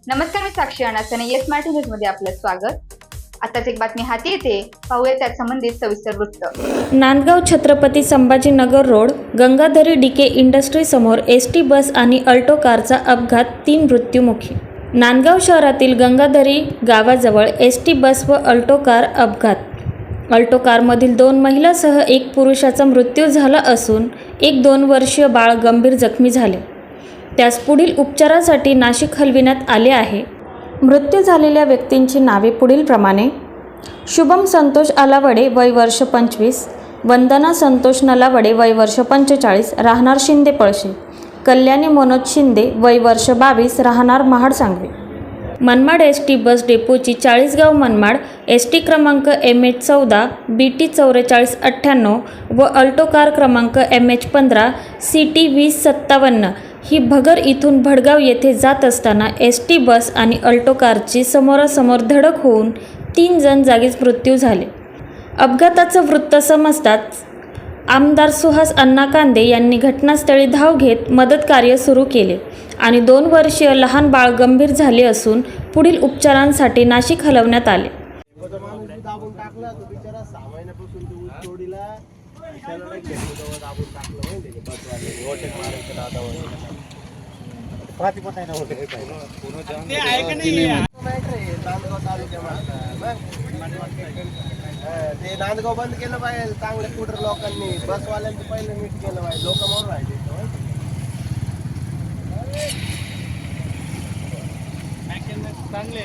नमस्कार, मी साक्षी अनासने. Yes Marathi news मध्ये आपलं स्वागत. आताच एक बातमी हाती येते, पाहूया त्या संबंधित सविस्तर वृत्त. Nandgaon Chhatrapati Sambhajinagar road Gangadhari DK industry समोर एसटी बस आणि अल्टो कारचा अपघात, 3 मृत्युमुखी. नांदगाव शहरातील गंगाधरी गावाजवळ एसटी बस व अल्टो कार अपघात. अल्टो कारमधील 2 महिलासह 1 पुरुषाचा मृत्यू झाला असून एक 2 वर्षीय बाळ गंभीर जखमी झाले. त्यास पुढील उपचारासाठी नाशिक हलविण्यात आले आहे. मृत्यू झालेल्या व्यक्तींची नावे पुढीलप्रमाणे: शुभम संतोष आलावडे, वय वर्ष 25, वंदना संतोष नलावडे, वय वर्ष 45, राहणार शिंदे पळशी, कल्याणी मनोज शिंदे, वय वर्ष 22, राहणार Mahad Sangvi. Manmad S T bus डेपोची Chalisgaon Manmad S T क्रमांक MH14 BT 4498 व अल्टो कार क्रमांक MH15 CT 2057 ही भगर इथून भडगाव येथे जात असताना एस टी बस आणि अल्टो कारची समोरासमोर धडक होऊन 3 जण जागीच मृत्यू झाले. अपघाताचं वृत्त समजताच आमदार सुहास अण्णा कांदे यांनी घटनास्थळी धाव घेत मदत कार्य सुरू केले आणि 2 वर्षीय लहान बाळ गंभीर झाले असून पुढील उपचारांसाठी नाशिक हलवण्यात आले. ते नांदगाव बंद केलं पाहिजे, चांगले स्कूटर लोकांनी, बसवाल्यांचं पहिले नीट केलं पाहिजे, लोक मरून राहिले. चांगले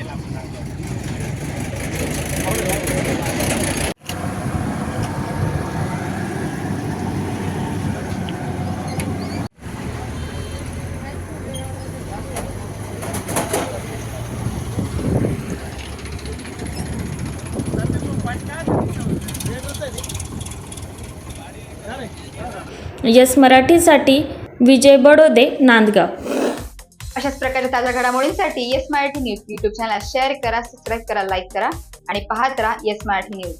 येस मराठीसाठी विजय बडोदे, नांदगाव. अशाच प्रकारे ताज्या घडामोडींसाठी yes Marathi news YouTube channel share करा, सबस्क्राईब करा, लाईक करा आणि पाहत राहा येस मराठी न्यूज.